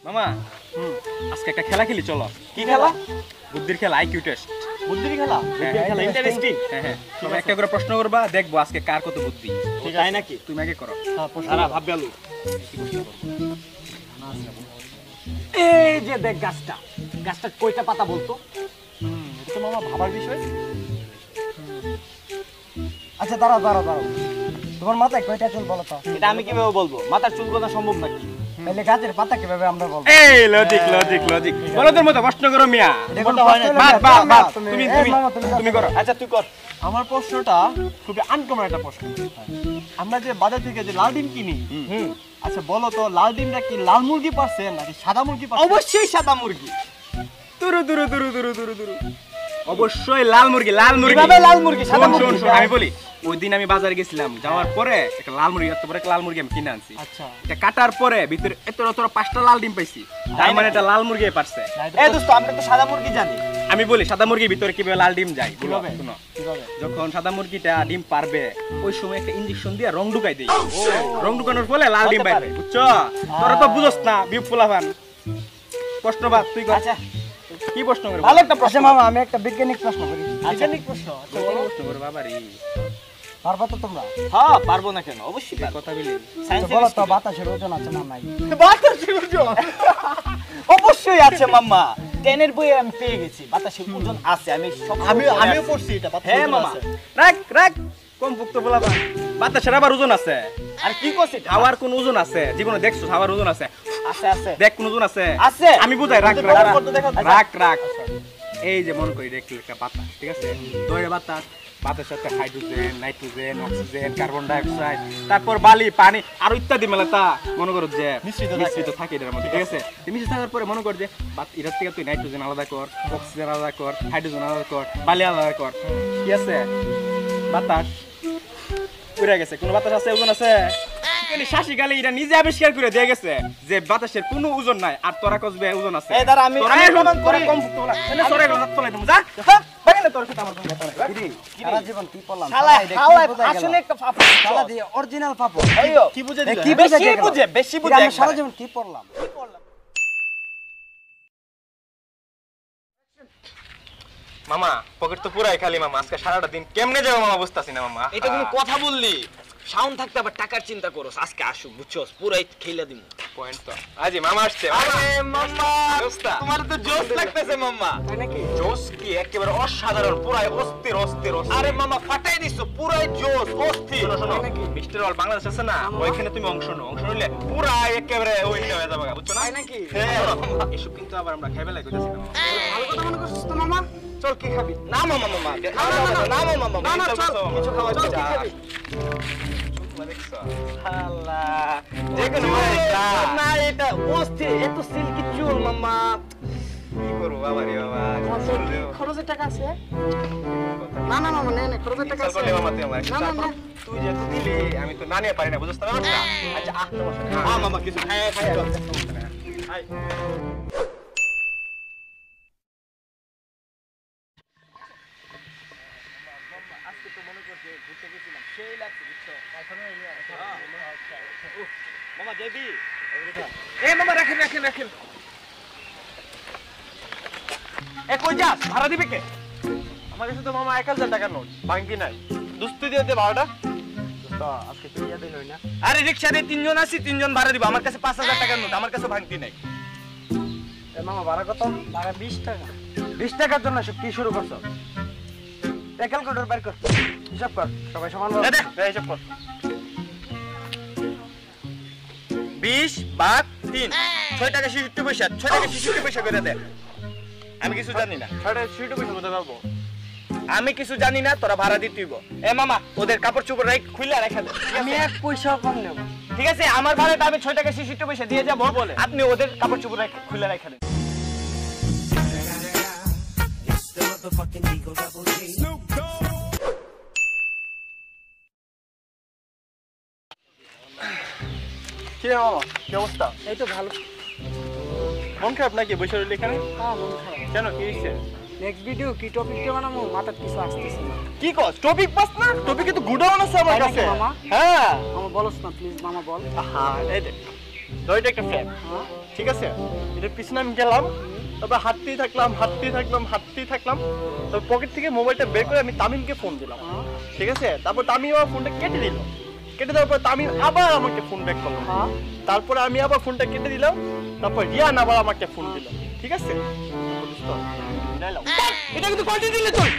মামা আজকে একটা খেলা খেলি, চলো। কি খেলা? বুদ্ধির খেলা, আইকিউ টেস্ট। বুদ্ধির খেলা? বুদ্ধির খেলা ইন্টারেস্টিং। হ্যাঁ, তুমি একটা করে প্রশ্ন করবা, দেখবো আজকে কার কত বুদ্ধি। ঠিক আছে নাকি? তুমি আগে করো। হ্যাঁ, প্রশ্ন ভাববে আলু। এই যে দেখ গাছটা, গাছটা কয়টা পাতা বলতো? এটা তো মামা ভাবার বিষয়। আচ্ছা দাঁড়াও দাঁড়াও দাঁড়াও, তোমার মাথায় কয়টা চুল বলো তো? এটা আমি কিভাবে বলবো? মাথার চুল গোনা সম্ভব নাকি? তাহলে গাছের পাতা কিভাবে আমরা বলবো? এই লজিক লজিক লজিক, বলো তোর মতো প্রশ্ন করো মিয়া। দেখুন তুমি করো। আচ্ছা তুই কর। আমার প্রশ্নটা খুবই আনকমন একটা প্রশ্ন। আমরা যে বাজার থেকে যে লাল ডিম কিনি, আচ্ছা বলো তো লাল ডিমটা কি লাল মুরগি পাচ্ছে নাকি সাদা মুরগি পাচ্ছে? অবশ্যই সাদা মুরগি। দুরু দুরু দুরু দুরু দুরু দুরু, অবশ্যই লাল মুরগি। লাল মুরগি কিভাবে লাল মুরগি সাদা মুরগি? আমি বলি, ওই দিন আমি বাজারে গেছিলাম, যাওয়ার পরে একটা লাল মুরগি, এত বড় একটা লাল মুরগি আমি কিনে আনছি। আচ্ছা এটা কাটার পরে ভিতরে এত 5টা লাল ডিম পাইছি, তার মানে এটা লাল মুরগি পারছে। এই দোস্ত, আমরা তো সাদা মুরগি জানি। আমি বলি সাদা মুরগির ভিতরে কিভাবে লাল ডিম যায়। কিভাবে? শুনো, কিভাবে? যখন সাদা মুরগিটা ডিম পারবে, ওই সময় একটা ইনজেকশন দিয়ে রং ঢুকাই দেই। রং ঢুকানোর ফলে লাল ডিম পাইবে, বুঝছো? তোরা তো বুঝছ না, বিপ ফুলাফান। প্রশ্ন বাদ, তুই কর। আচ্ছা কি প্রশ্ন করবি? ভালো একটা প্রশ্ন। আচ্ছা মামা, আমি একটা বৈজ্ঞানিক প্রশ্ন করি। বৈজ্ঞানিক প্রশ্ন। কি প্রশ্ন করবো বাবারে? পারবা তো তোমরা? হ্যাঁ, পারবো না কেন? অবশ্যই পারবো। কথা বলি। সায়েন্স বলো তো বাতাসের ওজন আছে না নাই? বাতাসের ওজন অবশ্যই আছে মাম্মা। 10 এর বইয়ে আমি পেয়ে গেছি, বাতাসের ওজন আছে। আমিও পড়ছি এটা। হ্যাঁ মামা, রাখ রাখ, কম ভুক্ত ফুলাফান। বাতাসের আবার ওজন আছে। আর কি করছিস? হাওয়ার কোন ওজন আছে? জীবনে দেখছো হাওয়ার ওজন আছে? আছে আছে দেখ কোন ওজন আছে? আছে। আমি বুঝাই, রাখ কিন্তু রাখ ব্যবহার করতে দেখো। রাখ রাখ। এই যে মনে করি দেখলি একটা বাতাস, ঠিক আছে? দইয়ের বাতাস, বাতাসের সাথে hydrogen, nitrogen, oxygen, carbon die oxide, তারপর বালি, পানি আর ইত্যাদি মেলাতা মনে করো যে মিশ্রিত থাকে এটার মধ্যে, ঠিক আছে? মিশ্রিত থাকার পরে মনে কর যে এটার থেকে তুই নাইট্রোজেন আলাদা কর, অক্সিজেন আলাদা কর, হাইড্রোজেন আলাদা কর, বালি আলাদা কর, কি আছে? বাতাস উড়ে গেছে। কোন বাতাস আছে? ওজন আছে? শাসি গালি এটা নিজে আবিষ্কার করে দিয়ে গেছে যে বাতাসের কোনো ওজন নাই, আর তোরা কসবে ওজন আছে। এই দাঁড়া, আমি প্রমাণ করি। কম ভুক্ত বলা সরে গেল, চলে দেবো যা। বাইরে তোর সাথে আমার কোনো কথা নাই। সারা জীবন কি পড়লাম? শালা হাওয়া আসলে একটা ফাফা। শালা দিয়ে অরিজিনাল পাপো। আইয়ো কি বুঝে কি দিলা? বুঝে বেশি গেল? বুঝে, বেশি বুঝে। আমি সারা জীবন কি পড়লাম? মামা পকেট তো পুরাই খালি মামা, আজকে সারাটা দিন কেমনে যাবো মামা বুঝতাছি না মামা। এটা কোনো কথা বললি? সাউন্ড থাকতে আবার টাকার চিন্তা করোস। আজকে আসুক, বুঝছস? পুরাই খেলা দিমু। পয়েন্ট তো আজি মামা আসছে। আরে মাম্মা, দোস্তা, তোমার তো জোশ লাগতেছে মাম্মা। তাই নাকি? জোস কি একেবারে অসাধারণ, পুরাই অস্থির অস্থির অস্থির। আরে মামা ফাটাই দিছো, পুরাই জোশ, অস্থির। শোনো শোনো, মিস্টার অল বাংলাদেশ আছে না, ওইখানে তুমি অংশ নাও। অংশ নিলে পুরাই একেবারে অন্য হয়ে যাবে, বুঝছো না? তাই নাকি? হ্যাঁ, এসব কিন্তু আবার আমরা খাইবে লাগবে না। ভালো কথা মনে করছিস তো মামা? চল কি খাবি? না মামা, মামা না মামা, না, চল, কিছু খাওয়া চল, কি খাবি? দেখছো? আল্লাহ, যেকোনো না এটা অস্থির, এত সিল্কি চুল মামা। কি করবো বাবা রে বাবা? খরচের টাকা আছে? না না মামা, নে খরচের টাকা আছে। মামা তুই আমার না, না, না। তুই যেহেতু দিলি, আমি তো না নিয়ে পারি না, বুঝতে পারছ না? আচ্ছা আহ তোমার সাথে মামা কিছু খাই খাই। আজকে তো মনে করছে ঘুরতে গেছিলাম, সেই লাগছে, বুঝছো? মামা দেবি? এই মামা রাখেন রাখেন রাখেন। এ কই যাস? ভাড়া দিবে কে? আমার কাছে তো মামা 1000 টাকার নোট বাকি নাই। দুস্তি দিয়ে দে 12টা। আজকে তুই ইয়াদ হই না? আরে রিকশা দিয়ে 3 জন আছি, 3 জন ভাড়া দিব। আমার কাছে 5000 টাকার নোট, আমার কাছে ভাঙতি নাই। এ মামা ভাড়া কত? ভাড়া 20 টাকা। 20 টাকার জন্য সব কি শুরু করছো? ক্যালকুলেটর বের কর, হিসাব কর, সবাই সমান দে দে, হিসাব কর। 20 ভাগ 3, 6 টাকা 66 পয়সা, 6 টাকা 66 পয়সা করে দে। আমি কিছু জানি না, ছয়টা সিটও পয়সা কোথায় পাবো? আমি কিছু জানি না, তোরা ভাড়া দিতে হইব। এ মামা ওদের কাপড় চোপড় খুলে রেখে দে। আমি 1 পয়সাও কম নেব। ঠিক আছে, আমার ভাড়াটা আমি 6 টাকা 66 পয়সা দিয়ে যাবো। বলে আপনি ওদের কাপড় চোপড় খুলে রেখে দেন। কি রে মামা, কি অবস্থা? এই তো ভালো। মন খারাপ নাকি বসে রইলি এখানে? হ্যাঁ মন খারাপ। কেন, কি হয়েছে? নেক্সট ভিডিও কি টপিকটা বানাবো? মাথার কিছু আসতেছে না। কি কস? টপিক পাস না? টপিকে তো গুডাউন আছে আমার তাই নাকি কাছে। মামা? হ্যাঁ। মামা বলস না প্লিজ, মামা বল। হ্যাঁ, এই দে ধর এটা একটা ফ্যান, ঠিক আছে? এটা পিছনে আমি গেলাম, তারপর হাঁটতেই থাকলাম, তারপর পকেট থেকে মোবাইলটা বের করে আমি তামিমকে ফোন দিলাম, ঠিক আছে? তারপর তামিম আমার ফোনটা কেটে দিল, কেটে দেওয়ার পর তামিম আবার আমাকে ফোন ব্যাক করলো, তারপরে আমি আবার ফোনটা কেটে দিলাম, তারপর রিয়ান আবার আমাকে ফোন দিল, ঠিক আছে? এটা কিন্তু কন্টিনিউ দিলে চল।